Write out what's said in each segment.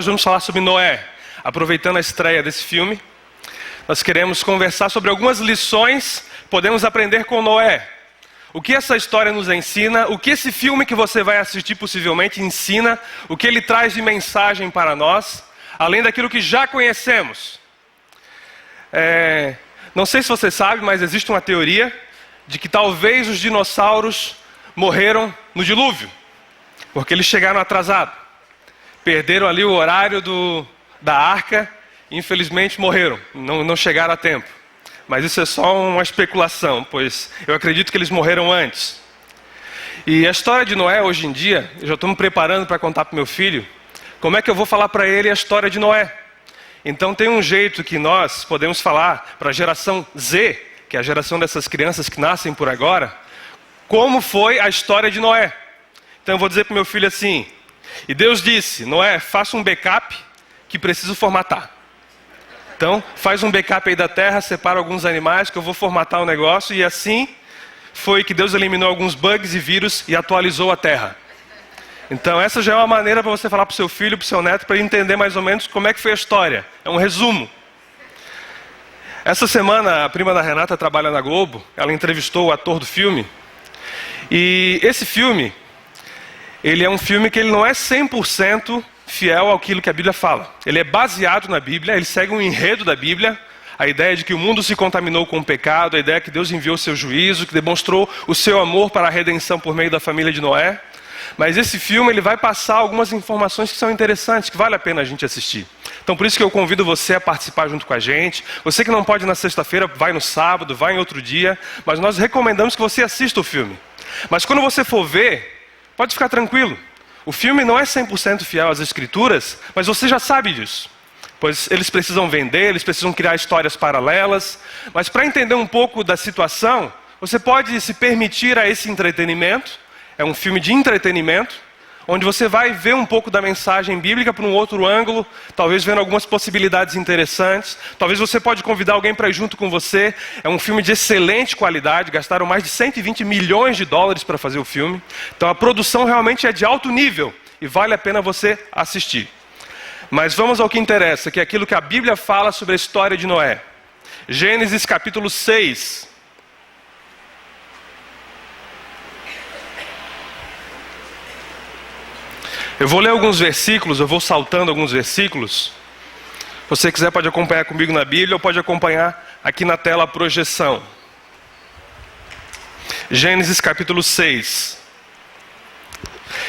Vamos falar sobre Noé. Aproveitando a estreia desse filme, nós queremos conversar sobre algumas lições que podemos aprender com Noé. O que essa história nos ensina, o que esse filme que você vai assistir possivelmente ensina, o que ele traz de mensagem para nós, além daquilo que já conhecemos. Não sei se você sabe, mas existe uma teoria de que talvez os dinossauros morreram no dilúvio, porque eles chegaram atrasados. Perderam ali o horário da arca e infelizmente morreram, não chegaram a tempo. Mas isso é só uma especulação, pois eu acredito que eles morreram antes. E a história de Noé hoje em dia, eu já estou me preparando para contar para o meu filho, como é que eu vou falar para ele a história de Noé. Então tem um jeito que nós podemos falar para a geração Z, que é a geração dessas crianças que nascem por agora, como foi a história de Noé. Então eu vou dizer para o meu filho assim: e Deus disse, Noé, faça um backup que preciso formatar. Então, faz um backup aí da terra, separa alguns animais que eu vou formatar o negócio. E assim foi que Deus eliminou alguns bugs e vírus e atualizou a terra. Então, essa já é uma maneira para você falar para o seu filho, para o seu neto, para ele entender mais ou menos como é que foi a história. É um resumo. Essa semana, a prima da Renata trabalha na Globo. Ela entrevistou o ator do filme. E esse filme, ele é um filme que ele não é 100% fiel àquilo que a Bíblia fala. Ele é baseado na Bíblia, ele segue um enredo da Bíblia, a ideia de que o mundo se contaminou com o pecado, a ideia que Deus enviou o seu juízo, que demonstrou o seu amor para a redenção por meio da família de Noé. Mas esse filme ele vai passar algumas informações que são interessantes, que vale a pena a gente assistir. Então por isso que eu convido você a participar junto com a gente. Você que não pode ir na sexta-feira, vai no sábado, vai em outro dia, mas nós recomendamos que você assista o filme. Mas quando você for ver, pode ficar tranquilo. O filme não é 100% fiel às escrituras, mas você já sabe disso. Pois eles precisam vender, eles precisam criar histórias paralelas. Mas para entender um pouco da situação, você pode se permitir a esse entretenimento. É um filme de entretenimento, onde você vai ver um pouco da mensagem bíblica por um outro ângulo, talvez vendo algumas possibilidades interessantes. Talvez você pode convidar alguém para ir junto com você. É um filme de excelente qualidade, gastaram mais de 120 milhões de dólares para fazer o filme. Então a produção realmente é de alto nível e vale a pena você assistir. Mas vamos ao que interessa, que é aquilo que a Bíblia fala sobre a história de Noé. Gênesis capítulo 6. Eu vou ler alguns versículos, eu vou saltando alguns versículos. Se você quiser pode acompanhar comigo na Bíblia ou pode acompanhar aqui na tela a projeção. Gênesis capítulo 6.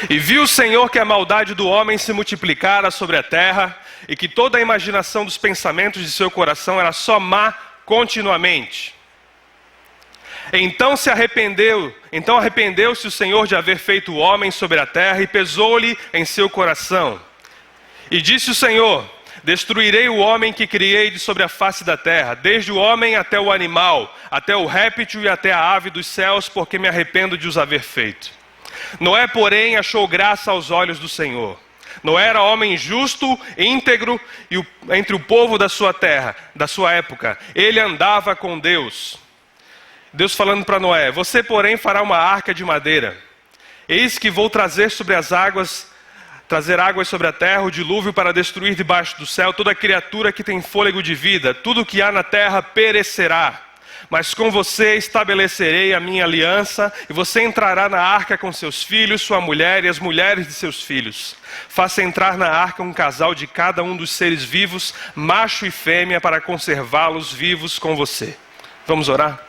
E viu o Senhor que a maldade do homem se multiplicara sobre a terra, e que toda a imaginação dos pensamentos de seu coração era só má continuamente. Então arrependeu-se o Senhor de haver feito o homem sobre a terra e pesou-lhe em seu coração. E disse o Senhor: destruirei o homem que criei de sobre a face da terra, desde o homem até o animal, até o réptil e até a ave dos céus, porque me arrependo de os haver feito. Noé, porém, achou graça aos olhos do Senhor. Noé era homem justo, íntegro entre o povo da sua terra, da sua época. Ele andava com Deus. Deus falando para Noé: você, porém, fará uma arca de madeira. Eis que vou trazer águas sobre a terra, o dilúvio, para destruir debaixo do céu toda criatura que tem fôlego de vida. Tudo que há na terra perecerá. Mas com você estabelecerei a minha aliança, e você entrará na arca com seus filhos, sua mulher e as mulheres de seus filhos. Faça entrar na arca um casal de cada um dos seres vivos, macho e fêmea, para conservá-los vivos com você. Vamos orar?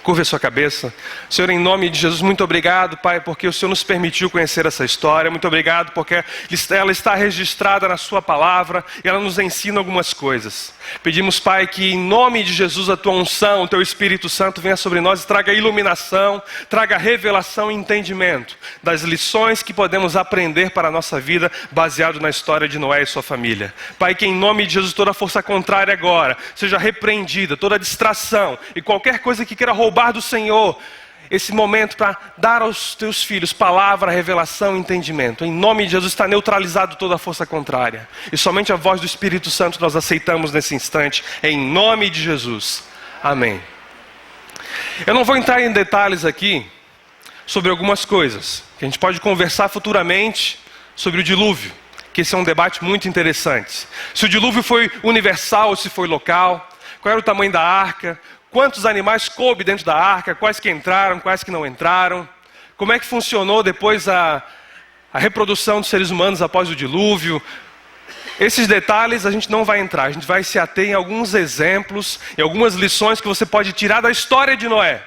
Curva a sua cabeça. Senhor, em nome de Jesus, muito obrigado, Pai, porque o Senhor nos permitiu conhecer essa história. Muito obrigado porque ela está registrada na sua palavra e ela nos ensina algumas coisas. Pedimos, Pai, que em nome de Jesus a tua unção, o teu Espírito Santo venha sobre nós e traga iluminação, traga revelação e entendimento das lições que podemos aprender para a nossa vida, baseado na história de Noé e sua família. Pai, que em nome de Jesus toda força contrária agora seja repreendida, toda distração e qualquer coisa que queira roubar do Senhor esse momento para dar aos teus filhos palavra, revelação e entendimento. Em nome de Jesus está neutralizado toda a força contrária. E somente a voz do Espírito Santo nós aceitamos nesse instante. Em nome de Jesus. Amém. Eu não vou entrar em detalhes aqui sobre algumas coisas que a gente pode conversar futuramente sobre o dilúvio. que esse é um debate muito interessante. Se o dilúvio foi universal ou se foi local, qual era o tamanho da arca, quantos animais coube dentro da arca, quais que entraram, quais que não entraram, como é que funcionou depois a reprodução dos seres humanos após o dilúvio. Esses detalhes a gente não vai entrar, a gente vai se ater em alguns exemplos, em algumas lições que você pode tirar da história de Noé.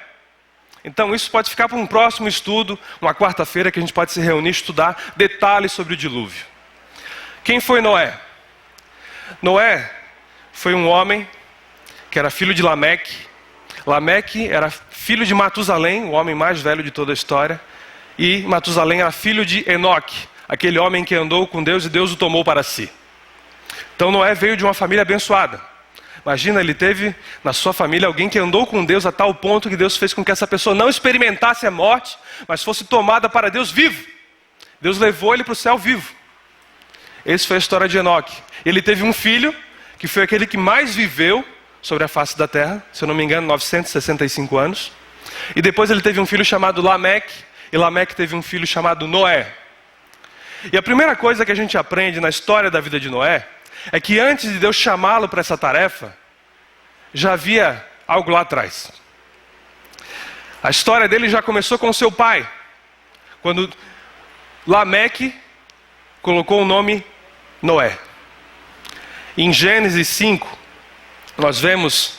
Então isso pode ficar para um próximo estudo, uma quarta-feira que a gente pode se reunir e estudar detalhes sobre o dilúvio. Quem foi Noé? Noé foi um homem que era filho de Lameque. Lameque era filho de Matusalém, o homem mais velho de toda a história. E Matusalém era filho de Enoque, aquele homem que andou com Deus e Deus o tomou para si. Então Noé veio de uma família abençoada. Imagina, ele teve na sua família alguém que andou com Deus a tal ponto que Deus fez com que essa pessoa não experimentasse a morte, mas fosse tomada para Deus vivo. Deus levou ele para o céu vivo. Essa foi a história de Enoque. Ele teve um filho, que foi aquele que mais viveu sobre a face da terra, se eu não me engano, 965 anos. E depois ele teve um filho chamado Lameque, e Lameque teve um filho chamado Noé. E a primeira coisa que a gente aprende na história da vida de Noé é que antes de Deus chamá-lo para essa tarefa, já havia algo lá atrás. A história dele já começou com seu pai, quando Lameque colocou o nome Noé. Em Gênesis 5, nós vemos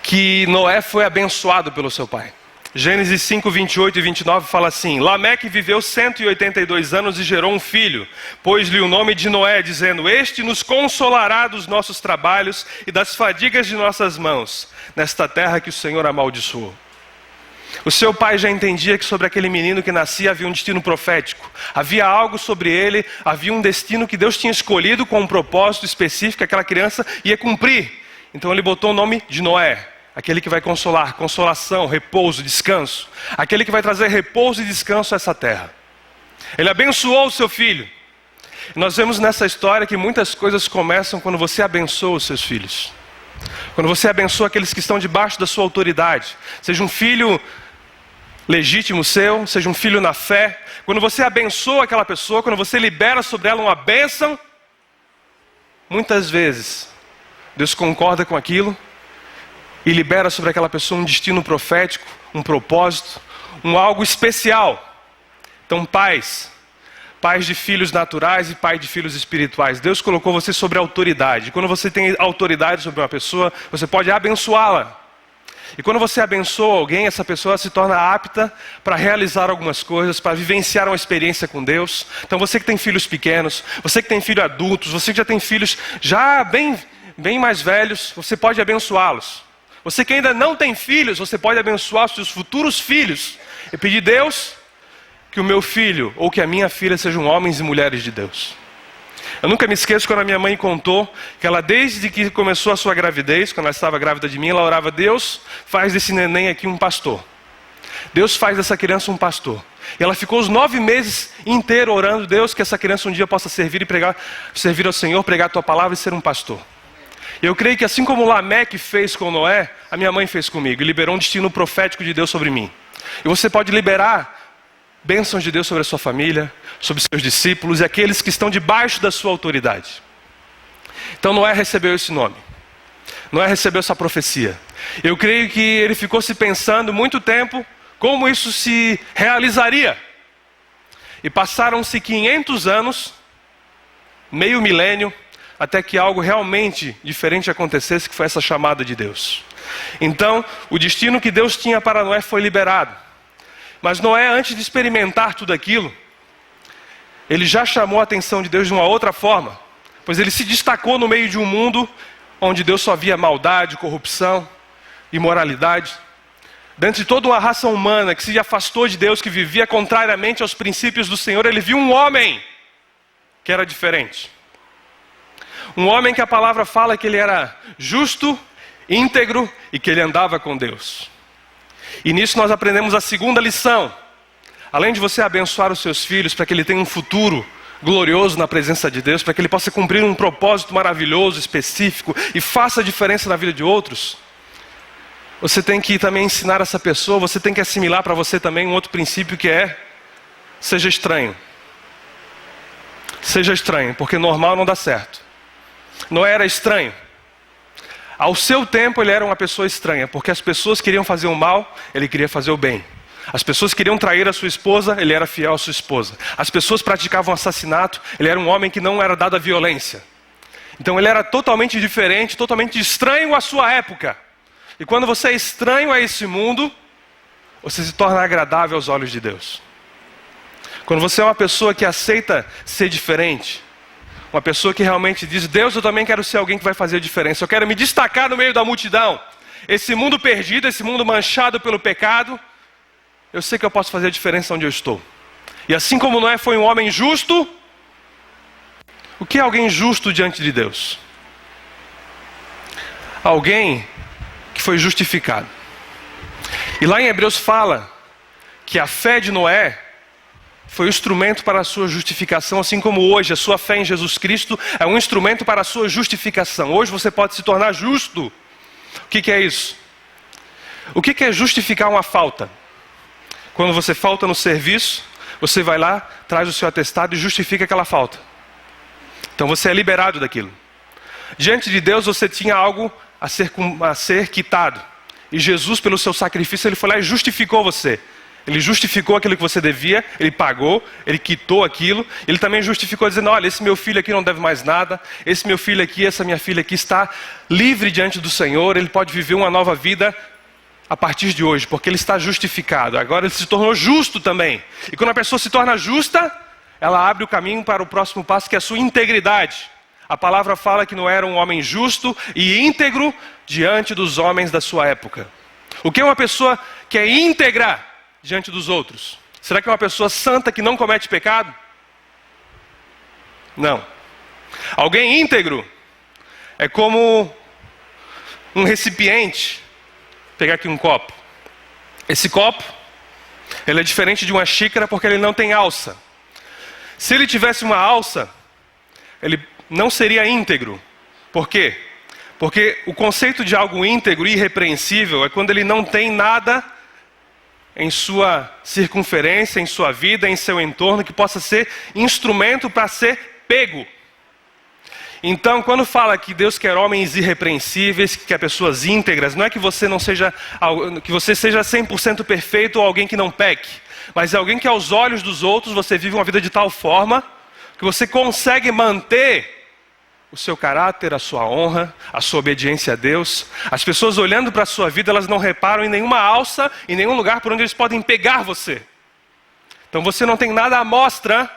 que Noé foi abençoado pelo seu pai. Gênesis 5, 28 e 29 fala assim: Lameque viveu 182 anos e gerou um filho, pôs-lhe o nome de Noé, dizendo: este nos consolará dos nossos trabalhos e das fadigas de nossas mãos, nesta terra que o Senhor amaldiçoou. O seu pai já entendia que sobre aquele menino que nascia havia um destino profético. Havia algo sobre ele, havia um destino que Deus tinha escolhido com um propósito específico que aquela criança ia cumprir. Então ele botou o nome de Noé. Aquele que vai consolar, consolação, repouso, descanso. Aquele que vai trazer repouso e descanso a essa terra. Ele abençoou o seu filho. E nós vemos nessa história que muitas coisas começam quando você abençoa os seus filhos. Quando você abençoa aqueles que estão debaixo da sua autoridade. Seja um filho legítimo seu, seja um filho na fé. Quando você abençoa aquela pessoa, quando você libera sobre ela uma bênção, muitas vezes Deus concorda com aquilo e libera sobre aquela pessoa um destino profético, um propósito, um algo especial. Então pais de filhos naturais e pai de filhos espirituais, Deus colocou você sobre autoridade. Quando você tem autoridade sobre uma pessoa, você pode abençoá-la. E quando você abençoa alguém, essa pessoa se torna apta para realizar algumas coisas, para vivenciar uma experiência com Deus. Então você que tem filhos pequenos, você que tem filhos adultos, você que já tem filhos já bem mais velhos, você pode abençoá-los. Você que ainda não tem filhos, você pode abençoar os seus futuros filhos e pedir: Deus, que o meu filho ou que a minha filha sejam homens e mulheres de Deus. Eu nunca me esqueço quando a minha mãe contou que ela, desde que começou a sua gravidez, quando ela estava grávida de mim, ela orava: Deus, faz desse neném aqui um pastor. Deus, faz dessa criança um pastor. E ela ficou os 9 meses inteiros orando: Deus, que essa criança um dia possa servir ao Senhor, pregar a tua palavra e ser um pastor. Eu creio que assim como Lameque fez com Noé, a minha mãe fez comigo e liberou um destino profético de Deus sobre mim. E você pode liberar bênçãos de Deus sobre a sua família, sobre seus discípulos e aqueles que estão debaixo da sua autoridade. Então Noé recebeu esse nome. Noé recebeu essa profecia. Eu creio que ele ficou se pensando muito tempo como isso se realizaria. E passaram-se 500 anos, meio milênio, até que algo realmente diferente acontecesse, que foi essa chamada de Deus. Então, o destino que Deus tinha para Noé foi liberado. Mas Noé, antes de experimentar tudo aquilo, ele já chamou a atenção de Deus de uma outra forma, pois ele se destacou no meio de um mundo onde Deus só via maldade, corrupção, imoralidade. Dentro de toda uma raça humana que se afastou de Deus, que vivia contrariamente aos princípios do Senhor, ele viu um homem que era diferente. Um homem que a palavra fala que ele era justo, íntegro e que ele andava com Deus. E nisso nós aprendemos a segunda lição. Além de você abençoar os seus filhos para que ele tenha um futuro glorioso na presença de Deus, para que ele possa cumprir um propósito maravilhoso, específico e faça a diferença na vida de outros, você tem que também ensinar essa pessoa, você tem que assimilar para você também um outro princípio que é: seja estranho. Seja estranho, porque normal não dá certo. Noé era estranho. Ao seu tempo ele era uma pessoa estranha, porque as pessoas queriam fazer o mal, ele queria fazer o bem. As pessoas queriam trair a sua esposa, ele era fiel à sua esposa. As pessoas praticavam assassinato, ele era um homem que não era dado à violência. Então ele era totalmente diferente, totalmente estranho à sua época. E quando você é estranho a esse mundo, você se torna agradável aos olhos de Deus. Quando você é uma pessoa que aceita ser diferente, uma pessoa que realmente diz, Deus, eu também quero ser alguém que vai fazer a diferença. Eu quero me destacar no meio da multidão. Esse mundo perdido, esse mundo manchado pelo pecado, eu sei que eu posso fazer a diferença onde eu estou. E assim como Noé foi um homem justo, o que é alguém justo diante de Deus? Alguém que foi justificado. E lá em Hebreus fala que a fé de Noé foi um instrumento para a sua justificação, assim como hoje a sua fé em Jesus Cristo é um instrumento para a sua justificação. Hoje você pode se tornar justo. O que é isso? O que é justificar uma falta? Quando você falta no serviço, você vai lá, traz o seu atestado e justifica aquela falta. Então você é liberado daquilo. Diante de Deus você tinha algo a ser quitado. E Jesus, pelo seu sacrifício, ele foi lá e justificou você. Ele justificou aquilo que você devia, ele pagou, ele quitou aquilo. Ele também justificou dizendo, olha, esse meu filho aqui não deve mais nada. Esse meu filho aqui, essa minha filha aqui está livre diante do Senhor. Ele pode viver uma nova vida a partir de hoje, porque ele está justificado. Agora ele se tornou justo também. E quando a pessoa se torna justa, ela abre o caminho para o próximo passo, que é a sua integridade. A palavra fala que não era um homem justo e íntegro diante dos homens da sua época. O que é uma pessoa que é íntegra diante dos outros? Será que é uma pessoa santa que não comete pecado? Não. Alguém íntegro é como um recipiente. Vou pegar aqui um copo. Esse copo, ele é diferente de uma xícara porque ele não tem alça. Se ele tivesse uma alça, ele não seria íntegro. Por quê? Porque o conceito de algo íntegro e irrepreensível é quando ele não tem nada em sua circunferência, em sua vida, em seu entorno, que possa ser instrumento para ser pego. Então, quando fala que Deus quer homens irrepreensíveis, que quer pessoas íntegras, não é que você não seja, que você seja 100% perfeito ou alguém que não peque, mas é alguém que aos olhos dos outros você vive uma vida de tal forma que você consegue manter o seu caráter, a sua honra, a sua obediência a Deus. As pessoas olhando para a sua vida, elas não reparam em nenhuma alça, em nenhum lugar por onde eles podem pegar você. Então você não tem nada à mostra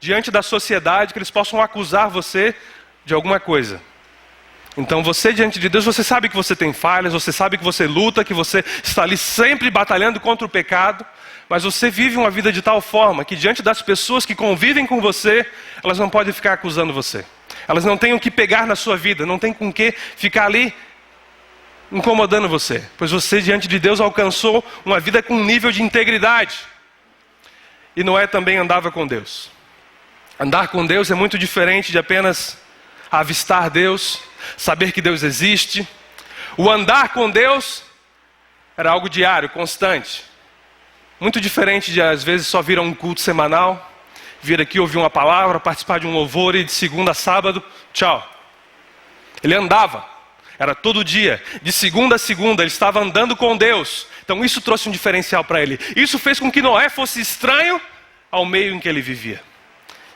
diante da sociedade que eles possam acusar você de alguma coisa. Então você diante de Deus, você sabe que você tem falhas, você sabe que você luta, que você está ali sempre batalhando contra o pecado, mas você vive uma vida de tal forma que diante das pessoas que convivem com você, elas não podem ficar acusando você. Elas não têm o que pegar na sua vida, não tem com o que ficar ali incomodando você. Pois você diante de Deus alcançou uma vida com um nível de integridade. E Noé também andava com Deus. Andar com Deus é muito diferente de apenas avistar Deus, saber que Deus existe. O andar com Deus era algo diário, constante. Muito diferente de às vezes só vir a um culto semanal, vir aqui ouvir uma palavra, participar de um louvor e de segunda a sábado, tchau. Ele andava, era todo dia, de segunda a segunda, ele estava andando com Deus. Então isso trouxe um diferencial para ele. Isso fez com que Noé fosse estranho ao meio em que ele vivia.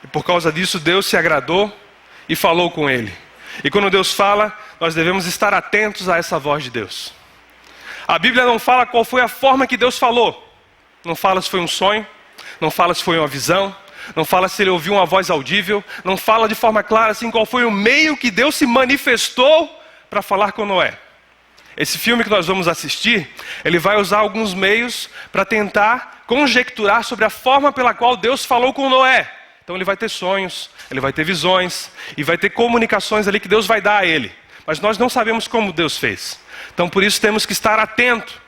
E por causa disso Deus se agradou e falou com ele. E quando Deus fala, nós devemos estar atentos a essa voz de Deus. A Bíblia não fala qual foi a forma que Deus falou. Não fala se foi um sonho, não fala se foi uma visão, não fala se ele ouviu uma voz audível, não fala de forma clara assim qual foi o meio que Deus se manifestou para falar com Noé. Esse filme que nós vamos assistir, ele vai usar alguns meios para tentar conjecturar sobre a forma pela qual Deus falou com Noé. Então ele vai ter sonhos, ele vai ter visões, e vai ter comunicações ali que Deus vai dar a ele. Mas nós não sabemos como Deus fez. Então por isso temos que estar atento,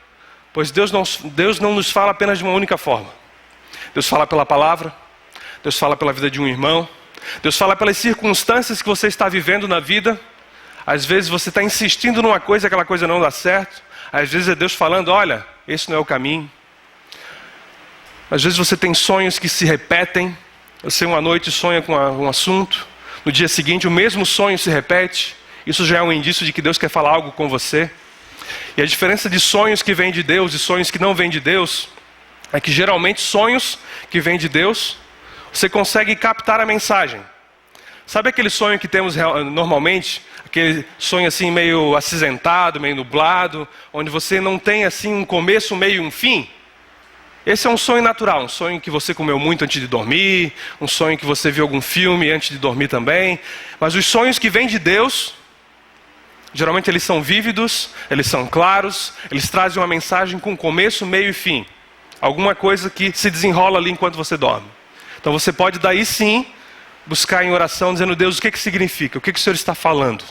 pois Deus não nos fala apenas de uma única forma. Deus fala pela palavra, Deus fala pela vida de um irmão, Deus fala pelas circunstâncias que você está vivendo na vida. Às vezes você está insistindo numa coisa, aquela coisa não dá certo. Às vezes é Deus falando, olha, esse não é o caminho. Às vezes você tem sonhos que se repetem, Você uma noite sonha com um assunto, no dia seguinte o mesmo sonho se repete. Isso já é um indício de que Deus quer falar algo com você. E a diferença de sonhos que vêm de Deus e sonhos que não vêm de Deus é que geralmente sonhos que vêm de Deus, você consegue captar a mensagem. Sabe aquele sonho que temos normalmente? Aquele sonho assim meio acinzentado, meio nublado, onde você não tem assim um começo, um meio e um fim? Esse é um sonho natural, um sonho que você comeu muito antes de dormir, um sonho que você viu algum filme antes de dormir também. Mas os sonhos que vêm de Deus, geralmente eles são vívidos, eles são claros, eles trazem uma mensagem com começo, meio e fim. Alguma coisa que se desenrola ali enquanto você dorme. Então você pode daí sim buscar em oração, dizendo: Deus, o que significa? O que o Senhor está falando?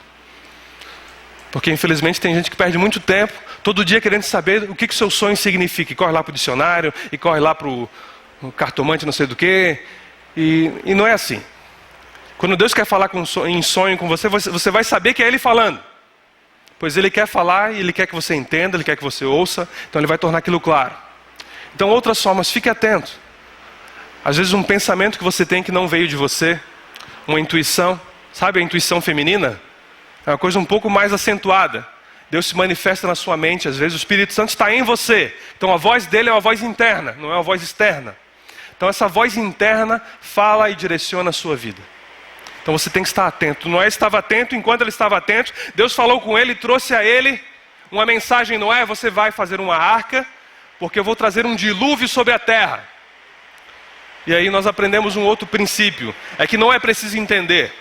Porque infelizmente tem gente que perde muito tempo, todo dia querendo saber o que o seu sonho significa. E corre lá para o dicionário, e corre lá para o cartomante não sei do que. E não é assim. Quando Deus quer falar em sonho com você, você vai saber que é Ele falando. Pois Ele quer falar e Ele quer que você entenda, Ele quer que você ouça. Então Ele vai tornar aquilo claro. Então outras formas, fique atento. Às vezes um pensamento que você tem que não veio de você, uma intuição. Sabe a intuição feminina? É uma coisa um pouco mais acentuada. Deus se manifesta na sua mente, às vezes o Espírito Santo está em você. Então a voz dele é uma voz interna, não é uma voz externa. Então essa voz interna fala e direciona a sua vida. Então você tem que estar atento. Noé estava atento, enquanto ele estava atento, Deus falou com ele, trouxe a ele uma mensagem: Noé, você vai fazer uma arca, porque eu vou trazer um dilúvio sobre a terra. E aí nós aprendemos um outro princípio, é que não é preciso entender.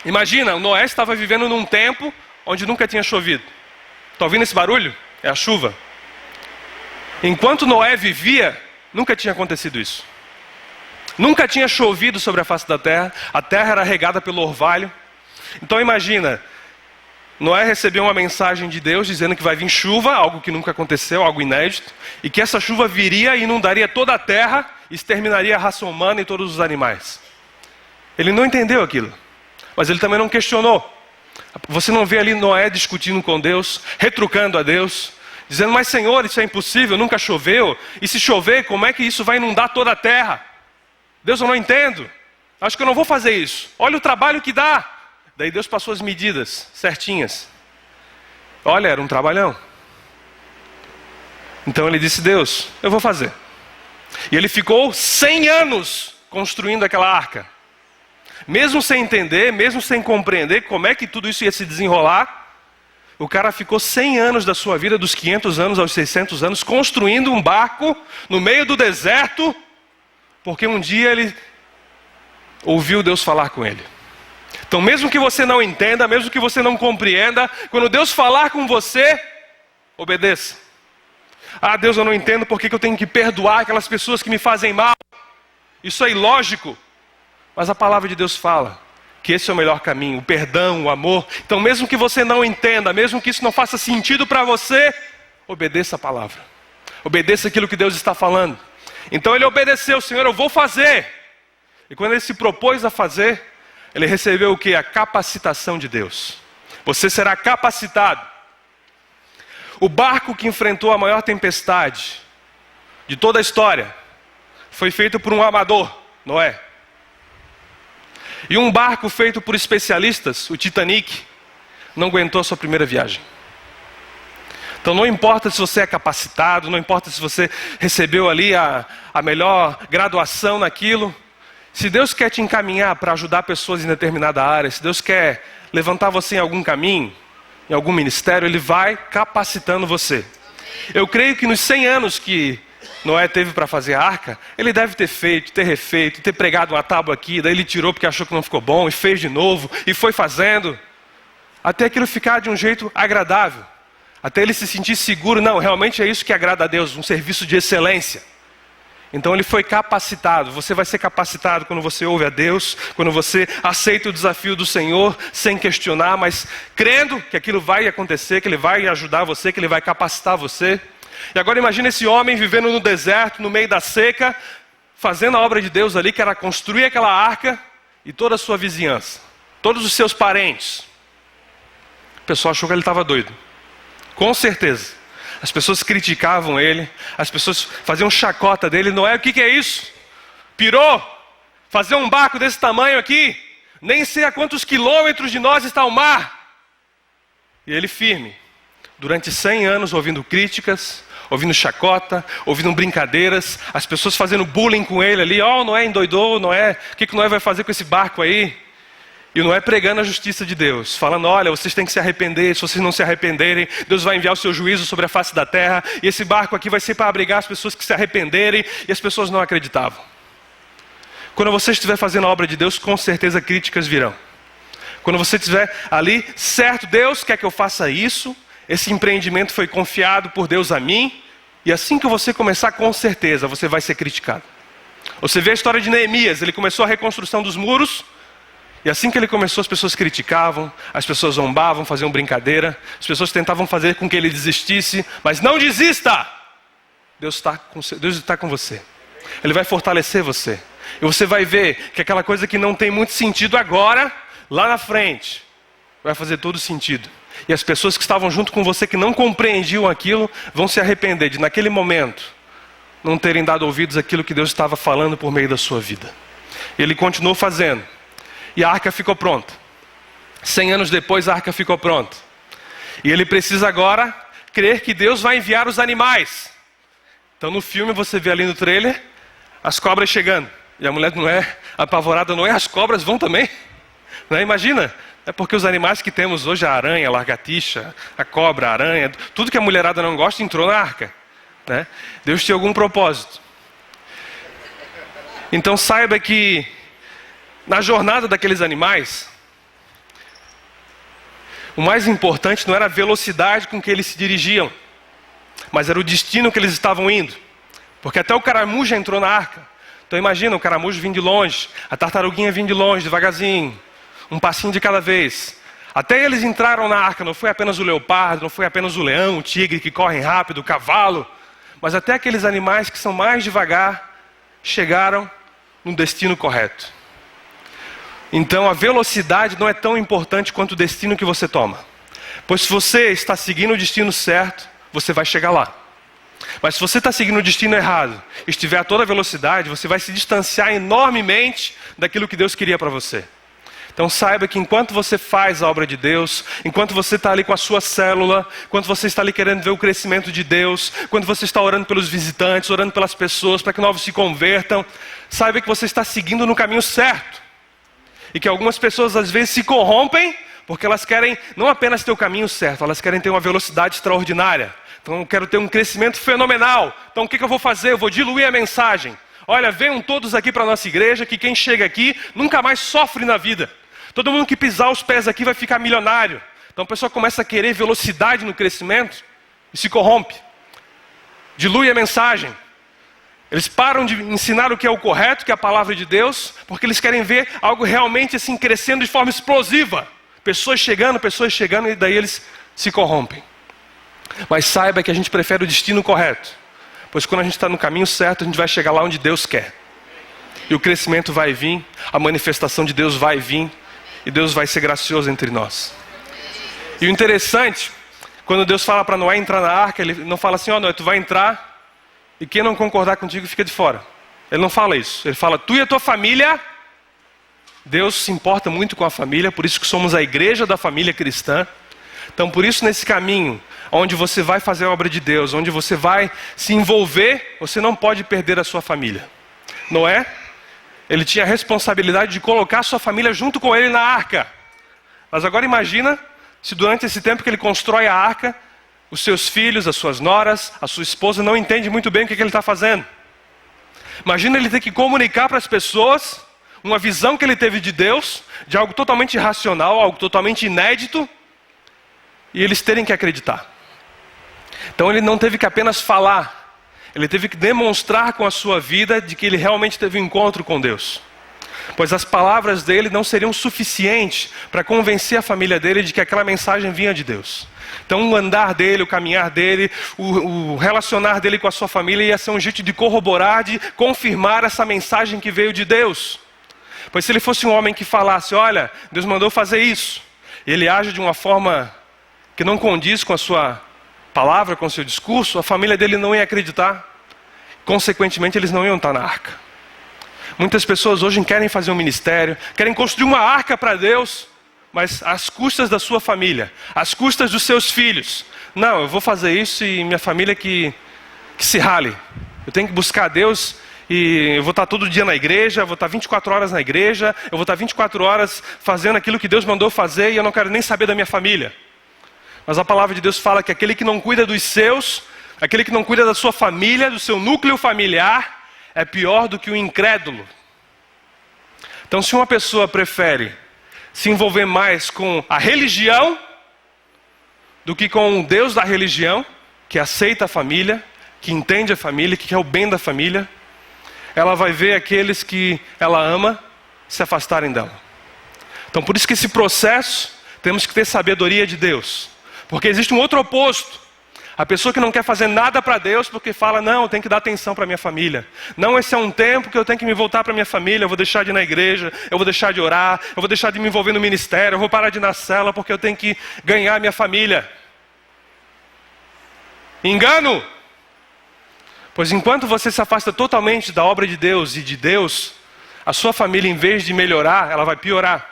Imagina, Noé estava vivendo num tempo onde nunca tinha chovido. Está ouvindo esse barulho? É a chuva. Enquanto Noé vivia, nunca tinha acontecido isso. Nunca tinha chovido sobre a face da terra, a terra era regada pelo orvalho. Então imagina, Noé recebeu uma mensagem de Deus dizendo que vai vir chuva, algo que nunca aconteceu, algo inédito, e que essa chuva viria e inundaria toda a terra, exterminaria a raça humana e todos os animais. Ele não entendeu aquilo. Mas ele também não questionou. Você não vê ali Noé discutindo com Deus, retrucando a Deus, dizendo: mas Senhor, isso é impossível, nunca choveu. E se chover, como é que isso vai inundar toda a terra? Deus, eu não entendo. Acho que eu não vou fazer isso. Olha o trabalho que dá. Daí Deus passou as medidas certinhas. Olha, era um trabalhão. Então ele disse: Deus, eu vou fazer. E ele ficou 100 anos construindo aquela arca. Mesmo sem entender, mesmo sem compreender como é que tudo isso ia se desenrolar, o cara ficou 100 anos da sua vida, dos 500 anos aos 600 anos, construindo um barco no meio do deserto, porque um dia ele ouviu Deus falar com ele. Então mesmo que você não entenda, mesmo que você não compreenda, quando Deus falar com você, obedeça. Ah, Deus, eu não entendo porque que eu tenho que perdoar aquelas pessoas que me fazem mal. Isso é ilógico. Mas a palavra de Deus fala que esse é o melhor caminho, o perdão, o amor. Então mesmo que você não entenda, mesmo que isso não faça sentido para você, obedeça a palavra. Obedeça aquilo que Deus está falando. Então ele obedeceu: Senhor, eu vou fazer. E quando ele se propôs a fazer, ele recebeu o que? A capacitação de Deus. Você será capacitado. O barco que enfrentou a maior tempestade de toda a história foi feito por um amador, Noé. E um barco feito por especialistas, o Titanic, não aguentou a sua primeira viagem. Então não importa se você é capacitado, não importa se você recebeu ali a melhor graduação naquilo. Se Deus quer te encaminhar para ajudar pessoas em determinada área, se Deus quer levantar você em algum caminho, em algum ministério, Ele vai capacitando você. Eu creio que nos 100 anos que Noé teve para fazer a arca, ele deve ter feito, ter refeito, ter pregado uma tábua aqui, daí ele tirou porque achou que não ficou bom, e fez de novo, e foi fazendo, até aquilo ficar de um jeito agradável, até ele se sentir seguro. Não, realmente é isso que agrada a Deus, um serviço de excelência. Então ele foi capacitado. Você vai ser capacitado quando você ouve a Deus, quando você aceita o desafio do Senhor, sem questionar, mas crendo que aquilo vai acontecer, que Ele vai ajudar você, que Ele vai capacitar você. E agora imagina esse homem vivendo no deserto, no meio da seca, fazendo a obra de Deus ali, que era construir aquela arca, e toda a sua vizinhança, todos os seus parentes. O pessoal achou que ele estava doido. Com certeza. As pessoas criticavam ele, as pessoas faziam chacota dele. Noé, o que é isso? Pirou? fazer um barco desse tamanho aqui, nem sei a quantos quilômetros de nós está o mar. E ele firme, durante 100 anos ouvindo críticas, ouvindo chacota, ouvindo brincadeiras, as pessoas fazendo bullying com ele ali, Noé endoidou, Noé, o que Noé vai fazer com esse barco aí? E o Noé pregando a justiça de Deus, falando, olha, vocês têm que se arrepender, se vocês não se arrependerem, Deus vai enviar o seu juízo sobre a face da terra, e esse barco aqui vai ser para abrigar as pessoas que se arrependerem, e as pessoas não acreditavam. Quando você estiver fazendo a obra de Deus, com certeza críticas virão. Quando você estiver ali, certo, Deus quer que eu faça isso, esse empreendimento foi confiado por Deus a mim, e assim que você começar, com certeza, você vai ser criticado. Você vê a história de Neemias, ele começou a reconstrução dos muros, e assim que ele começou, as pessoas criticavam, as pessoas zombavam, faziam brincadeira, as pessoas tentavam fazer com que ele desistisse, mas não desista! Deus está com você. Ele vai fortalecer você. E você vai ver que aquela coisa que não tem muito sentido agora, lá na frente, vai fazer todo sentido. E as pessoas que estavam junto com você, que não compreendiam aquilo, vão se arrepender de, naquele momento, não terem dado ouvidos àquilo que Deus estava falando por meio da sua vida. Ele continuou fazendo. E a arca ficou pronta. 100 anos depois a arca ficou pronta. E ele precisa agora crer que Deus vai enviar os animais. Então no filme você vê ali no trailer, as cobras chegando. E a mulher não é apavorada, não é? As cobras vão também. Não é? Imagina. É porque os animais que temos hoje, a aranha, a lagartixa, a cobra, a aranha, tudo que a mulherada não gosta entrou na arca. Né? Deus tinha algum propósito. Então saiba que na jornada daqueles animais, o mais importante não era a velocidade com que eles se dirigiam, mas era o destino que eles estavam indo. Porque até o caramujo entrou na arca. Então imagina, o caramujo vindo de longe, a tartaruguinha vindo de longe, devagarzinho, um passinho de cada vez. Até eles entraram na arca, não foi apenas o leopardo, não foi apenas o leão, o tigre que correm rápido, o cavalo, mas até aqueles animais que são mais devagar, chegaram no destino correto. Então a velocidade não é tão importante quanto o destino que você toma. Pois se você está seguindo o destino certo, você vai chegar lá. Mas se você está seguindo o destino errado, estiver a toda velocidade, você vai se distanciar enormemente daquilo que Deus queria para você. Então saiba que enquanto você faz a obra de Deus, enquanto você está ali com a sua célula, enquanto você está ali querendo ver o crescimento de Deus, quando você está orando pelos visitantes, orando pelas pessoas, para que novos se convertam, saiba que você está seguindo no caminho certo. E que algumas pessoas às vezes se corrompem, porque elas querem não apenas ter o caminho certo, elas querem ter uma velocidade extraordinária. Então eu quero ter um crescimento fenomenal. Então o que eu vou fazer? Eu vou diluir a mensagem. Olha, venham todos aqui para a nossa igreja, que quem chega aqui nunca mais sofre na vida. Todo mundo que pisar os pés aqui vai ficar milionário. Então a pessoa começa a querer velocidade no crescimento e se corrompe. Dilui a mensagem. Eles param de ensinar o que é o correto, que é a palavra de Deus, porque eles querem ver algo realmente assim crescendo de forma explosiva. Pessoas chegando, e daí eles se corrompem. Mas saiba que a gente prefere o destino correto. Pois quando a gente está no caminho certo, a gente vai chegar lá onde Deus quer. E o crescimento vai vir, a manifestação de Deus vai vir, e Deus vai ser gracioso entre nós. E o interessante, quando Deus fala para Noé entrar na arca, ele não fala assim, Noé, tu vai entrar, e quem não concordar contigo fica de fora. Ele não fala isso. Ele fala, tu e a tua família. Deus se importa muito com a família, por isso que somos a igreja da família cristã. Então por isso nesse caminho, onde você vai fazer a obra de Deus, onde você vai se envolver, você não pode perder a sua família. Noé, ele tinha a responsabilidade de colocar a sua família junto com ele na arca. Mas agora imagina, se durante esse tempo que ele constrói a arca, os seus filhos, as suas noras, a sua esposa não entendem muito bem o que ele está fazendo. Imagina ele ter que comunicar para as pessoas uma visão que ele teve de Deus, de algo totalmente irracional, algo totalmente inédito, e eles terem que acreditar. Então ele não teve que apenas falar, ele teve que demonstrar com a sua vida de que ele realmente teve um encontro com Deus. Pois as palavras dele não seriam suficientes para convencer a família dele de que aquela mensagem vinha de Deus. Então o andar dele, o caminhar dele, o relacionar dele com a sua família ia ser um jeito de corroborar, de confirmar essa mensagem que veio de Deus. Pois se ele fosse um homem que falasse, olha, Deus mandou fazer isso, e ele age de uma forma que não condiz com a sua palavra, com o seu discurso, a família dele não ia acreditar. Consequentemente, eles não iam estar na arca. Muitas pessoas hoje querem fazer um ministério, querem construir uma arca para Deus, mas às custas da sua família, às custas dos seus filhos. Não, eu vou fazer isso e minha família que se rale. Eu tenho que buscar a Deus e eu vou estar todo dia na igreja, vou estar 24 horas na igreja, eu vou estar 24 horas fazendo aquilo que Deus mandou fazer e eu não quero nem saber da minha família. Mas a palavra de Deus fala que aquele que não cuida dos seus, aquele que não cuida da sua família, do seu núcleo familiar, é pior do que o incrédulo. Então, se uma pessoa prefere se envolver mais com a religião do que com o Deus da religião, que aceita a família, que entende a família, que quer o bem da família, ela vai ver aqueles que ela ama se afastarem dela. Então, por isso que esse processo, temos que ter sabedoria de Deus. Porque existe um outro oposto. A pessoa que não quer fazer nada para Deus porque fala, não, eu tenho que dar atenção para minha família. Não, esse é um tempo que eu tenho que me voltar para minha família, eu vou deixar de ir na igreja, eu vou deixar de orar, eu vou deixar de me envolver no ministério, eu vou parar de ir na cela porque eu tenho que ganhar minha família. Engano! Pois enquanto você se afasta totalmente da obra de Deus e de Deus, a sua família, em vez de melhorar, ela vai piorar.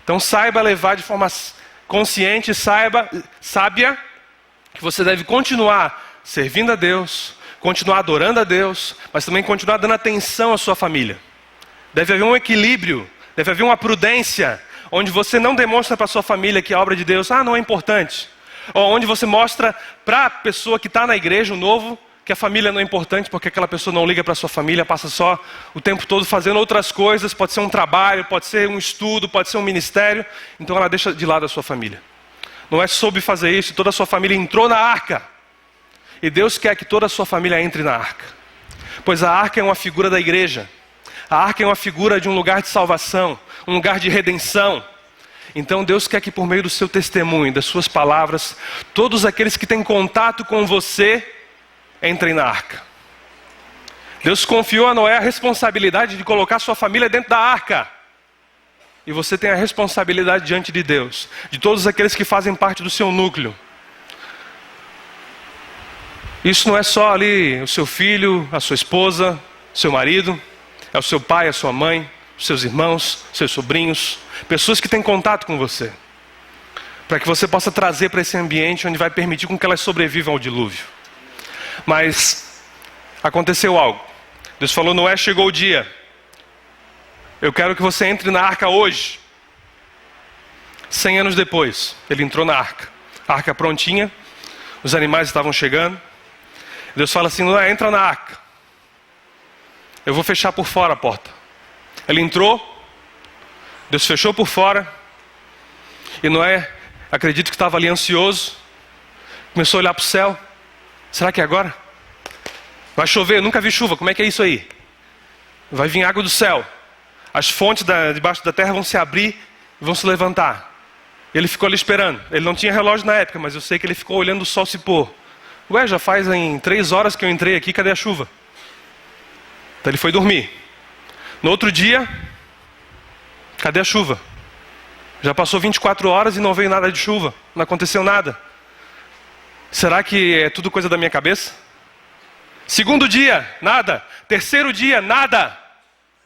Então saiba levar de forma consciente, sábia, que você deve continuar servindo a Deus, continuar adorando a Deus, mas também continuar dando atenção à sua família. Deve haver um equilíbrio, deve haver uma prudência, onde você não demonstra para a sua família que a obra de Deus, não é importante. Ou onde você mostra para a pessoa que está na igreja, o novo, que a família não é importante, porque aquela pessoa não liga para a sua família, passa só o tempo todo fazendo outras coisas, pode ser um trabalho, pode ser um estudo, pode ser um ministério, então ela deixa de lado a sua família. Noé soube fazer isso e toda a sua família entrou na arca. E Deus quer que toda a sua família entre na arca. Pois a arca é uma figura da igreja. A arca é uma figura de um lugar de salvação, um lugar de redenção. Então Deus quer que por meio do seu testemunho, das suas palavras, todos aqueles que têm contato com você, entrem na arca. Deus confiou a Noé a responsabilidade de colocar sua família dentro da arca. E você tem a responsabilidade diante de Deus, de todos aqueles que fazem parte do seu núcleo. Isso não é só ali o seu filho, a sua esposa, seu marido, é o seu pai, a sua mãe, os seus irmãos, seus sobrinhos, pessoas que têm contato com você. Para que você possa trazer para esse ambiente onde vai permitir com que elas sobrevivam ao dilúvio. Mas aconteceu algo. Deus falou, Noé, chegou o dia. Eu quero que você entre na arca hoje. 100 anos depois, ele entrou na arca. A arca prontinha, os animais estavam chegando. Deus fala assim, Noé, entra na arca. Eu vou fechar por fora a porta. Ele entrou, Deus fechou por fora. E Noé, acredito que estava ali ansioso. Começou a olhar para o céu. Será que é agora? Vai chover, eu nunca vi chuva, como é que é isso aí? Vai vir água do céu. As fontes debaixo da terra vão se abrir e vão se levantar. Ele ficou ali esperando. Ele não tinha relógio na época, mas eu sei que ele ficou olhando o sol se pôr. Ué, já faz em 3 horas que eu entrei aqui, cadê a chuva? Então ele foi dormir. No outro dia, cadê a chuva? Já passou 24 horas e não veio nada de chuva. Não aconteceu nada. Será que é tudo coisa da minha cabeça? Segundo dia, nada. Terceiro dia, nada.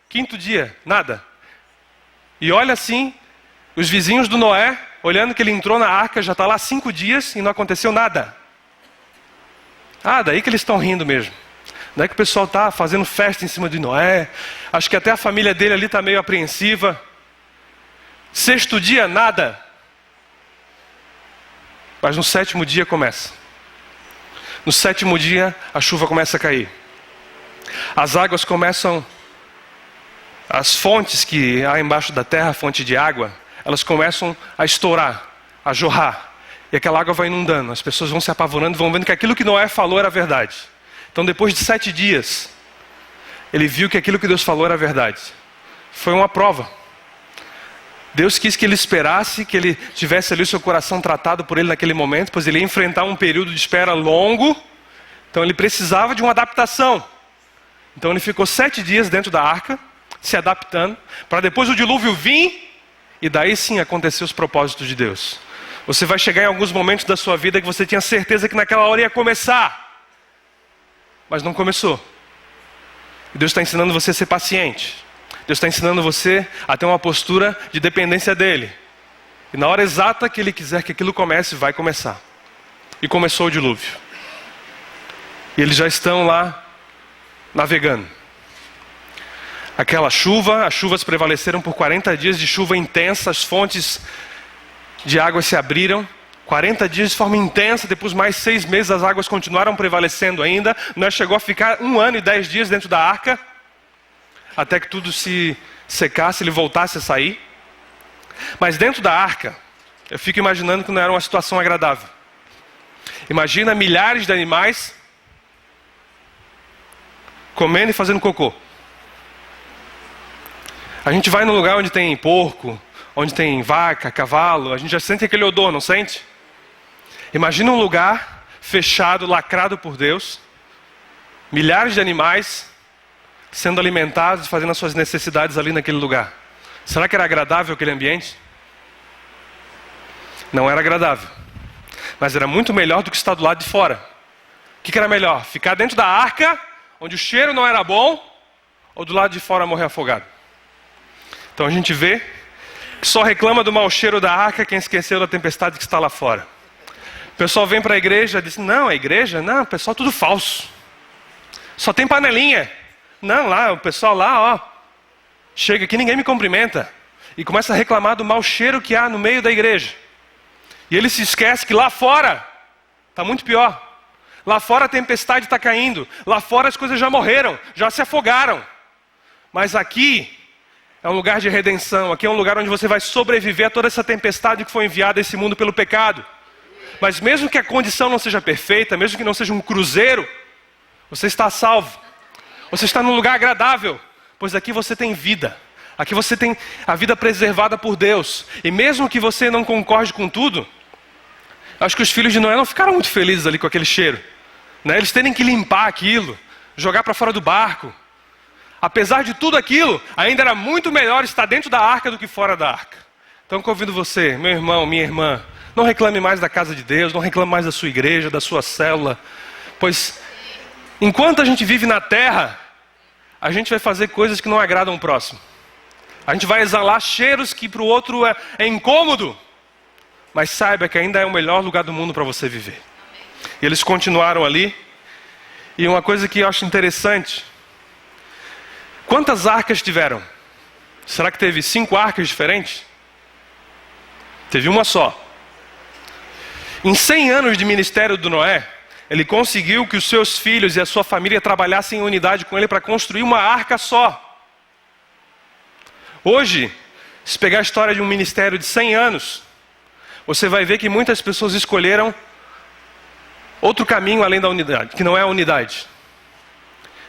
Quinto dia, nada. E olha assim, os vizinhos do Noé, olhando que ele entrou na arca, já está lá 5 dias e não aconteceu nada. Daí que eles estão rindo mesmo. Daí que o pessoal está fazendo festa em cima de Noé. Acho que até a família dele ali está meio apreensiva. 6º dia, nada. Mas no 7º dia começa. No 7º dia, a chuva começa a cair. As águas começam... As fontes que há embaixo da terra, a fonte de água, elas começam a estourar, a jorrar. E aquela água vai inundando. As pessoas vão se apavorando, vão vendo que aquilo que Noé falou era verdade. Então depois de 7 dias, ele viu que aquilo que Deus falou era verdade. Foi uma prova. Deus quis que ele esperasse, que ele tivesse ali o seu coração tratado por ele naquele momento, pois ele ia enfrentar um período de espera longo. Então ele precisava de uma adaptação. Então ele ficou 7 dias dentro da arca, se adaptando, para depois o dilúvio vir, e daí sim acontecer os propósitos de Deus. Você vai chegar em alguns momentos da sua vida que você tinha certeza que naquela hora ia começar, mas não começou. Deus está ensinando você a ser paciente. Deus está ensinando você a ter uma postura de dependência dEle. E na hora exata que Ele quiser que aquilo comece, vai começar. E começou o dilúvio. E eles já estão lá navegando. Aquela chuva, as chuvas prevaleceram por 40 dias de chuva intensa, as fontes de água se abriram. 40 dias de forma intensa, depois mais 6 meses as águas continuaram prevalecendo ainda. Noé chegou a ficar 1 ano e 10 dias dentro da arca, até que tudo se secasse, ele voltasse a sair. Mas dentro da arca, eu fico imaginando que não era uma situação agradável. Imagina milhares de animais comendo e fazendo cocô. A gente vai num lugar onde tem porco, onde tem vaca, cavalo, a gente já sente aquele odor, não sente? Imagina um lugar fechado, lacrado por Deus, milhares de animais sendo alimentados e fazendo as suas necessidades ali naquele lugar. Será que era agradável aquele ambiente? Não era agradável, mas era muito melhor do que estar do lado de fora. O que era melhor? Ficar dentro da arca, onde o cheiro não era bom, ou do lado de fora morrer afogado? Então a gente vê que só reclama do mau cheiro da arca quem esqueceu da tempestade que está lá fora. O pessoal vem para a igreja e diz, não, a igreja, não, o pessoal tudo falso. Só tem panelinha. Não, lá, o pessoal lá, ó, chega aqui, ninguém me cumprimenta. E começa a reclamar do mau cheiro que há no meio da igreja. E ele se esquece que lá fora está muito pior. Lá fora a tempestade está caindo. Lá fora as coisas já morreram, já se afogaram. Mas aqui é um lugar de redenção. Aqui é um lugar onde você vai sobreviver a toda essa tempestade que foi enviada a esse mundo pelo pecado. Mas mesmo que a condição não seja perfeita, mesmo que não seja um cruzeiro, você está salvo. Você está num lugar agradável, pois aqui você tem vida. Aqui você tem a vida preservada por Deus. E mesmo que você não concorde com tudo, acho que os filhos de Noé não ficaram muito felizes ali com aquele cheiro, né? Eles terem que limpar aquilo, jogar para fora do barco. Apesar de tudo aquilo, ainda era muito melhor estar dentro da arca do que fora da arca. Então eu convido você, meu irmão, minha irmã, não reclame mais da casa de Deus, não reclame mais da sua igreja, da sua célula, pois enquanto a gente vive na terra, a gente vai fazer coisas que não agradam o próximo. A gente vai exalar cheiros que para o outro é incômodo, mas saiba que ainda é o melhor lugar do mundo para você viver. E eles continuaram ali, e uma coisa que eu acho interessante, quantas arcas tiveram? Será que teve 5 arcas diferentes? Teve uma só. Em 100 anos de ministério do Noé, ele conseguiu que os seus filhos e a sua família trabalhassem em unidade com ele para construir uma arca só. Hoje, se pegar a história de um ministério de 100 anos, você vai ver que muitas pessoas escolheram outro caminho além da unidade, que não é a unidade.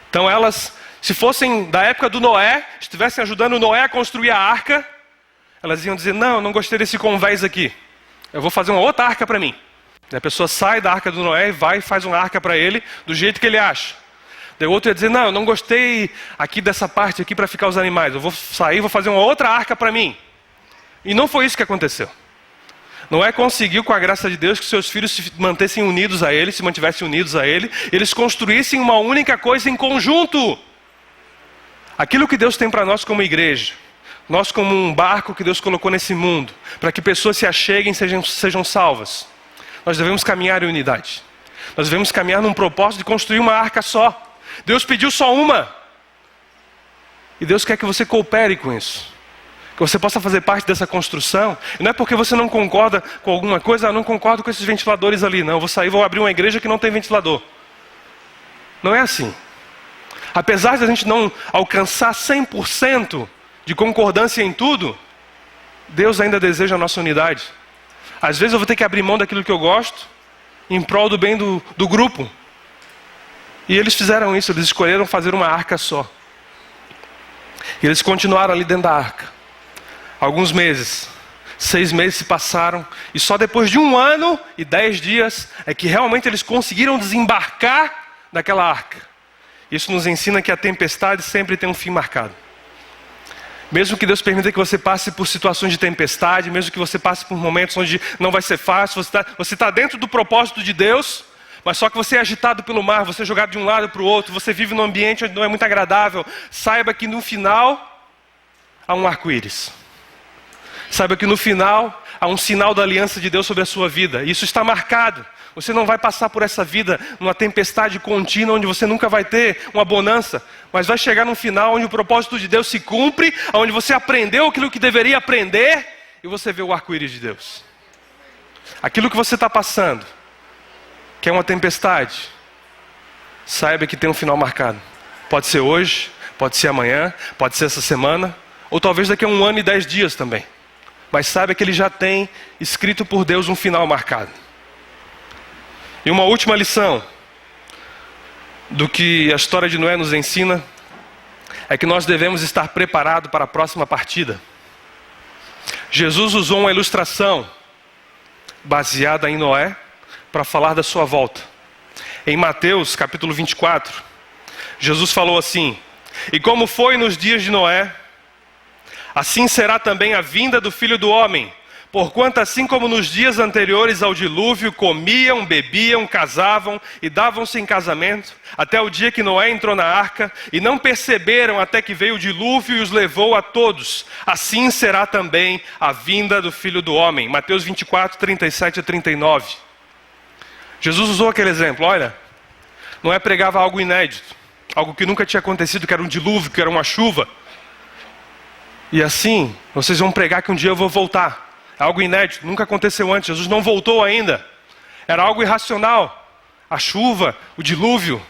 Então elas, se fossem da época do Noé, estivessem ajudando o Noé a construir a arca, elas iam dizer, não, eu não gostei desse convés aqui. Eu vou fazer uma outra arca para mim. E a pessoa sai da arca do Noé e vai e faz uma arca para ele, do jeito que ele acha. Daí o outro ia dizer, não, eu não gostei aqui dessa parte aqui para ficar os animais. Eu vou sair, vou fazer uma outra arca para mim. E não foi isso que aconteceu. Noé conseguiu, com a graça de Deus, que seus filhos se mantessem unidos a ele, se mantivessem unidos a ele. Eles construíssem uma única coisa em conjunto. Aquilo que Deus tem para nós como igreja. Nós como um barco que Deus colocou nesse mundo, para que pessoas se acheguem e sejam salvas. Nós devemos caminhar em unidade. Nós devemos caminhar num propósito de construir uma arca só. Deus pediu só uma. E Deus quer que você coopere com isso. Que você possa fazer parte dessa construção. E não é porque você não concorda com alguma coisa, eu não concordo com esses ventiladores ali. Não, eu vou sair e vou abrir uma igreja que não tem ventilador. Não é assim. Apesar de a gente não alcançar 100% de concordância em tudo, Deus ainda deseja a nossa unidade. Às vezes eu vou ter que abrir mão daquilo que eu gosto, em prol do bem do grupo. E eles fizeram isso, eles escolheram fazer uma arca só. E eles continuaram ali dentro da arca. Alguns meses, 6 meses se passaram, e só depois de 1 ano e 10 dias é que realmente eles conseguiram desembarcar daquela arca. Isso nos ensina que a tempestade sempre tem um fim marcado. Mesmo que Deus permita que você passe por situações de tempestade, mesmo que você passe por momentos onde não vai ser fácil, você está dentro do propósito de Deus, mas só que você é agitado pelo mar, você é jogado de um lado para o outro, você vive num ambiente onde não é muito agradável, saiba que no final há um arco-íris. Saiba que no final há um sinal da aliança de Deus sobre a sua vida. Isso está marcado. Você não vai passar por essa vida numa tempestade contínua onde você nunca vai ter uma bonança, mas vai chegar num final onde o propósito de Deus se cumpre, onde você aprendeu aquilo que deveria aprender e você vê o arco-íris de Deus. Aquilo que você está passando, que é uma tempestade, saiba que tem um final marcado. Pode ser hoje, pode ser amanhã, pode ser essa semana, ou talvez daqui a 1 ano e 10 dias também. Mas saiba que ele já tem escrito por Deus um final marcado. E uma última lição do que a história de Noé nos ensina é que nós devemos estar preparados para a próxima partida. Jesus usou uma ilustração baseada em Noé para falar da sua volta. Em Mateus capítulo 24, Jesus falou assim: e como foi nos dias de Noé, assim será também a vinda do Filho do Homem. Porquanto assim como nos dias anteriores ao dilúvio, comiam, bebiam, casavam e davam-se em casamento, até o dia que Noé entrou na arca, e não perceberam até que veio o dilúvio e os levou a todos. Assim será também a vinda do Filho do Homem. Mateus 24, 37 a 39. Jesus usou aquele exemplo. Olha, Noé pregava algo inédito, algo que nunca tinha acontecido, que era um dilúvio, que era uma chuva. E assim, vocês vão pregar que um dia eu vou voltar. Algo inédito, nunca aconteceu antes. Jesus não voltou ainda. Era algo irracional. A chuva, o dilúvio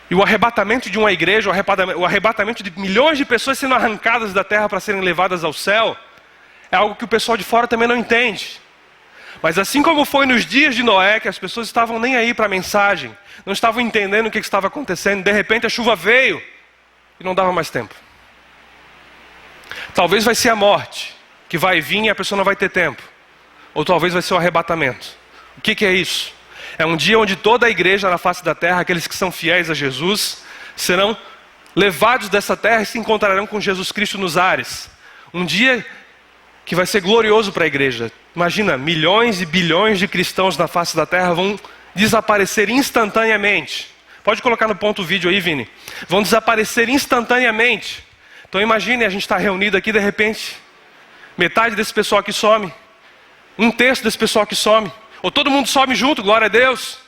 e o arrebatamento de uma igreja, o arrebatamento de milhões de pessoas sendo arrancadas da terra para serem levadas ao céu, é algo que o pessoal de fora também não entende. Mas assim como foi nos dias de Noé, que as pessoas estavam nem aí para a mensagem, não estavam entendendo o que estava acontecendo, de repente a chuva veio e não dava mais tempo. Talvez vai ser a morte que vai vir e a pessoa não vai ter tempo. Ou talvez vai ser o arrebatamento. O que é isso? É um dia onde toda a igreja na face da terra, aqueles que são fiéis a Jesus, serão levados dessa terra e se encontrarão com Jesus Cristo nos ares. Um dia que vai ser glorioso para a igreja. Imagina, milhões e bilhões de cristãos na face da terra vão desaparecer instantaneamente. Pode colocar no ponto vídeo aí, Vini. Vão desaparecer instantaneamente. Então imagine, a gente está reunido aqui, de repente, metade desse pessoal aqui some. 1/3 desse pessoal aqui some. Ou todo mundo some junto, glória a Deus.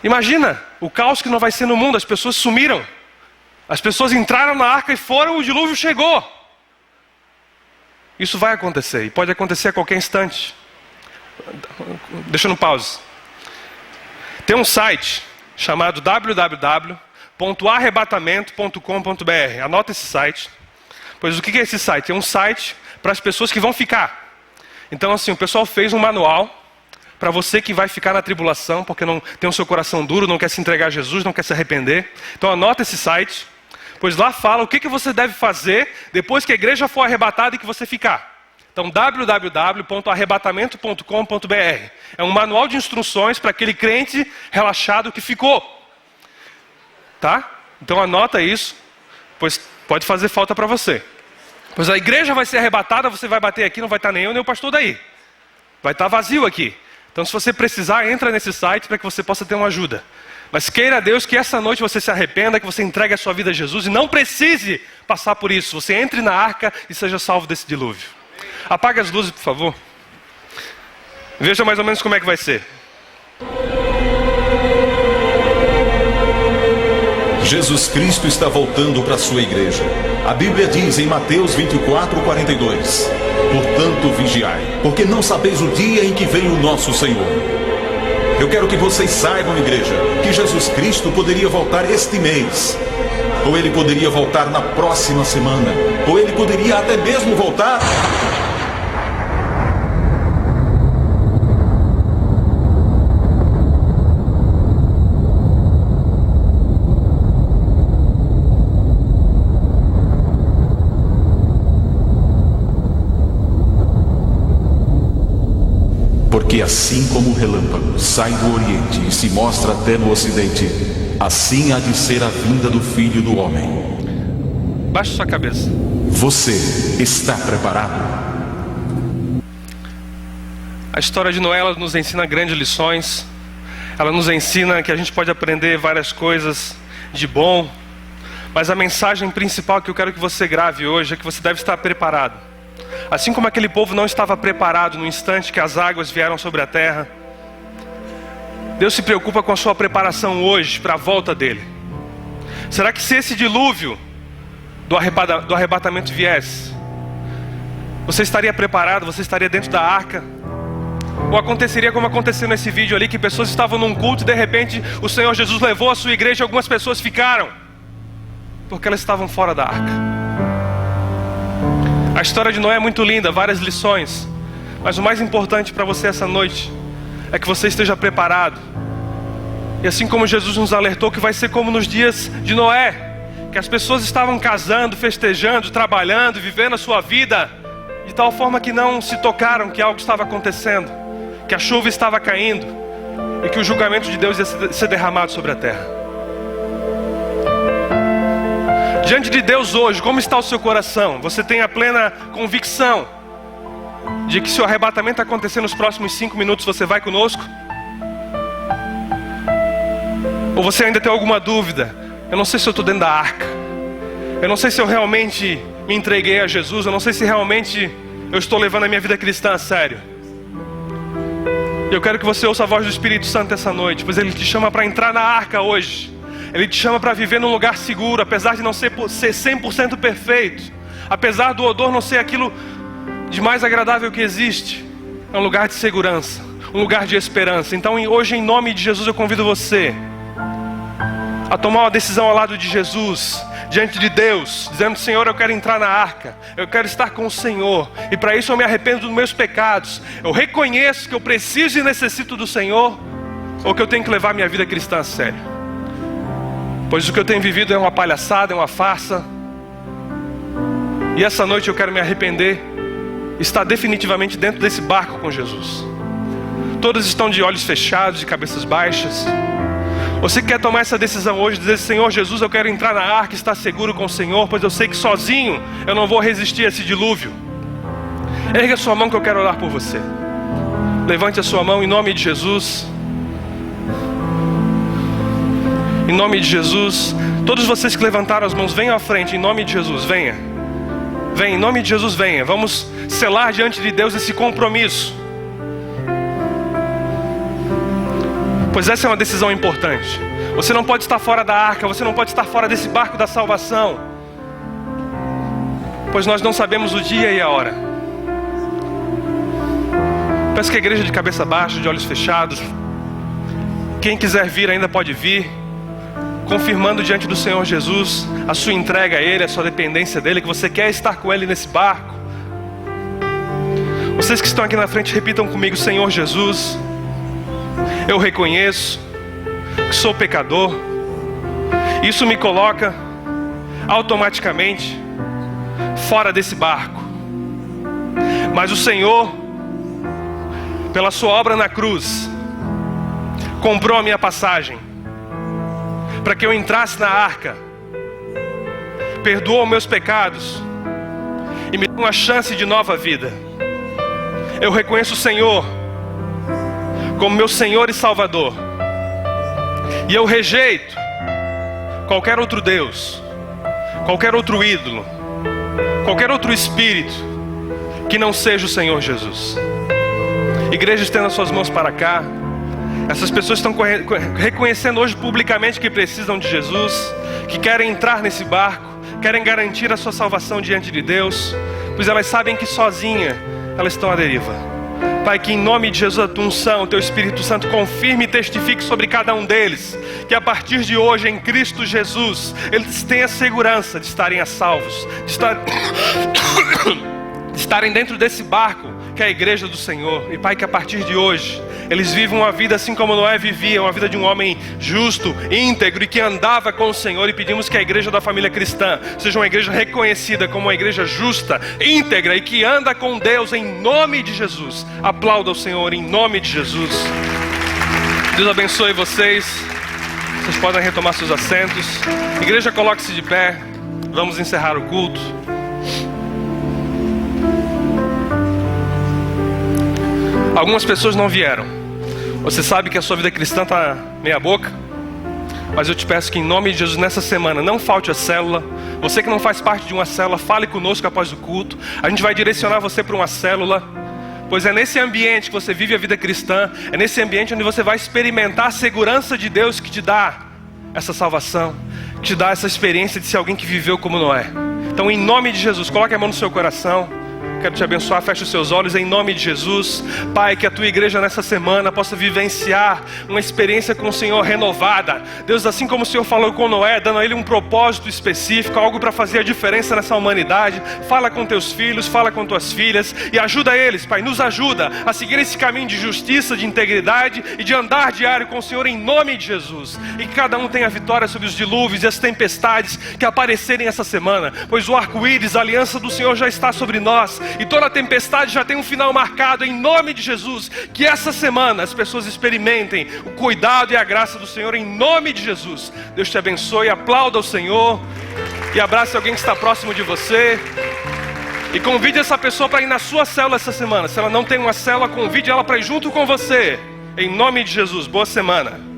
Imagina o caos que não vai ser no mundo. As pessoas sumiram. As pessoas entraram na arca e foram, o dilúvio chegou. Isso vai acontecer, e pode acontecer a qualquer instante. Deixa no pause. Tem um site chamado www.arrebatamento.com.br. Anota esse site. Pois o que é esse site? É um site para as pessoas que vão ficar. Então assim, o pessoal fez um manual para você que vai ficar na tribulação, porque não tem o seu coração duro, não quer se entregar a Jesus, não quer se arrepender. Então anota esse site, pois lá fala o que você deve fazer depois que a igreja for arrebatada e que você ficar. Então www.arrebatamento.com.br. É um manual de instruções para aquele crente relaxado que ficou. Tá? Então anota isso, pois pode fazer falta para você. Pois a igreja vai ser arrebatada, você vai bater aqui, não vai estar nem eu nem o pastor daí. Vai estar vazio aqui. Então se você precisar, entra nesse site para que você possa ter uma ajuda. Mas queira a Deus que essa noite você se arrependa, que você entregue a sua vida a Jesus e não precise passar por isso. Você entre na arca e seja salvo desse dilúvio. Apague as luzes, por favor. Veja mais ou menos como é que vai ser. Jesus Cristo está voltando para a sua igreja. A Bíblia diz em Mateus 24, 42: portanto vigiai, porque não sabeis o dia em que vem o nosso Senhor. Eu quero que vocês saibam, igreja, que Jesus Cristo poderia voltar este mês, ou Ele poderia voltar na próxima semana, ou Ele poderia até mesmo voltar... Porque assim como o relâmpago sai do Oriente e se mostra até no Ocidente, assim há de ser a vinda do Filho do Homem. Baixe sua cabeça. Você está preparado? A história de Noé, ela nos ensina grandes lições. Ela nos ensina que a gente pode aprender várias coisas de bom. Mas a mensagem principal que eu quero que você grave hoje é que você deve estar preparado. Assim como aquele povo não estava preparado no instante que as águas vieram sobre a terra, Deus se preocupa com a sua preparação hoje para a volta dele. Será que se esse dilúvio do arrebatamento viesse, você estaria preparado? Você estaria dentro da arca? Ou aconteceria como aconteceu nesse vídeo ali, que pessoas estavam num culto e de repente o Senhor Jesus levou a sua igreja e algumas pessoas ficaram, porque elas estavam fora da arca. A história de Noé é muito linda, várias lições. Mas o mais importante para você essa noite é que você esteja preparado. E assim como Jesus nos alertou que vai ser como nos dias de Noé, que as pessoas estavam casando, festejando, trabalhando, vivendo a sua vida de tal forma que não se tocaram que algo estava acontecendo, que a chuva estava caindo e que o julgamento de Deus ia ser derramado sobre a terra. Diante de Deus hoje, como está o seu coração? Você tem a plena convicção de que se o arrebatamento acontecer nos próximos 5 minutos, você vai conosco? Ou você ainda tem alguma dúvida? Eu não sei se eu estou dentro da arca. Eu não sei se eu realmente me entreguei a Jesus. Eu não sei se realmente eu estou levando a minha vida cristã a sério. Eu quero que você ouça a voz do Espírito Santo essa noite, pois Ele te chama para entrar na arca hoje. Ele te chama para viver num lugar seguro, apesar de não ser 100% perfeito. Apesar do odor não ser aquilo de mais agradável que existe. É um lugar de segurança, um lugar de esperança. Então hoje, em nome de Jesus, eu convido você a tomar uma decisão ao lado de Jesus, diante de Deus, dizendo: Senhor, eu quero entrar na arca, eu quero estar com o Senhor, e para isso eu me arrependo dos meus pecados. Eu reconheço que eu preciso e necessito do Senhor, ou que eu tenho que levar minha vida cristã a sério, pois o que eu tenho vivido é uma palhaçada, é uma farsa. E essa noite eu quero me arrepender, estar definitivamente dentro desse barco com Jesus. Todos estão de olhos fechados, de cabeças baixas. Você quer tomar essa decisão hoje, dizer: Senhor Jesus, eu quero entrar na arca e estar seguro com o Senhor, pois eu sei que sozinho eu não vou resistir a esse dilúvio. Ergue a sua mão que eu quero orar por você. Levante a sua mão em nome de Jesus. Em nome de Jesus. Todos vocês que levantaram as mãos, venham à frente, em nome de Jesus, venha. Venha, em nome de Jesus, venha. Vamos selar diante de Deus esse compromisso, pois essa é uma decisão importante. Você não pode estar fora da arca, você não pode estar fora desse barco da salvação, pois nós não sabemos o dia e a hora. Peço que a igreja de cabeça baixa, de olhos fechados, quem quiser vir ainda pode vir, confirmando diante do Senhor Jesus a sua entrega a Ele, a sua dependência dEle, que você quer estar com Ele nesse barco. Vocês que estão aqui na frente, repitam comigo: Senhor Jesus, eu reconheço que sou pecador. Isso me coloca automaticamente fora desse barco. Mas o Senhor, pela sua obra na cruz, comprou a minha passagem para que eu entrasse na arca. Perdoou meus pecados e me deu uma chance de nova vida. Eu reconheço o Senhor como meu Senhor e Salvador, e eu rejeito qualquer outro Deus, qualquer outro ídolo, qualquer outro espírito que não seja o Senhor Jesus. Igreja, estenda suas mãos para cá. Essas pessoas estão reconhecendo hoje publicamente que precisam de Jesus, que querem entrar nesse barco, querem garantir a sua salvação diante de Deus, pois elas sabem que sozinha elas estão à deriva. Pai, que em nome de Jesus a tua unção, o teu Espírito Santo confirme e testifique sobre cada um deles, que a partir de hoje em Cristo Jesus, eles tenham a segurança de estarem a salvos, de estarem dentro desse barco que é a igreja do Senhor. E Pai, que a partir de hoje eles vivem uma vida assim como Noé vivia, uma vida de um homem justo, íntegro e que andava com o Senhor. E pedimos que a igreja da família cristã seja uma igreja reconhecida como uma igreja justa, íntegra e que anda com Deus, em nome de Jesus. Aplauda o Senhor em nome de Jesus. Deus abençoe vocês. Vocês podem retomar seus assentos. Igreja, coloque-se de pé. Vamos encerrar o culto. Algumas pessoas não vieram. Você sabe que a sua vida cristã está meia boca? Mas eu te peço que em nome de Jesus, nessa semana, não falte a célula. Você que não faz parte de uma célula, fale conosco após o culto. A gente vai direcionar você para uma célula. Pois é nesse ambiente que você vive a vida cristã. É nesse ambiente onde você vai experimentar a segurança de Deus que te dá essa salvação, que te dá essa experiência de ser alguém que viveu como Noé. Então em nome de Jesus, coloque a mão no seu coração. Quero te abençoar, feche os seus olhos em nome de Jesus. Pai, que a tua igreja nessa semana possa vivenciar uma experiência com o Senhor renovada. Deus, assim como o Senhor falou com Noé, dando a ele um propósito específico, algo para fazer a diferença nessa humanidade. Fala com teus filhos, fala com tuas filhas e ajuda eles, Pai, nos ajuda a seguir esse caminho de justiça, de integridade e de andar diário com o Senhor em nome de Jesus. E que cada um tenha vitória sobre os dilúvios e as tempestades que aparecerem essa semana, pois o arco-íris, a aliança do Senhor já está sobre nós. E toda tempestade já tem um final marcado em nome de Jesus. Que essa semana as pessoas experimentem o cuidado e a graça do Senhor em nome de Jesus. Deus te abençoe, aplauda o Senhor e abrace alguém que está próximo de você. E convide essa pessoa para ir na sua célula essa semana. Se ela não tem uma célula, convide ela para ir junto com você. Em nome de Jesus, boa semana.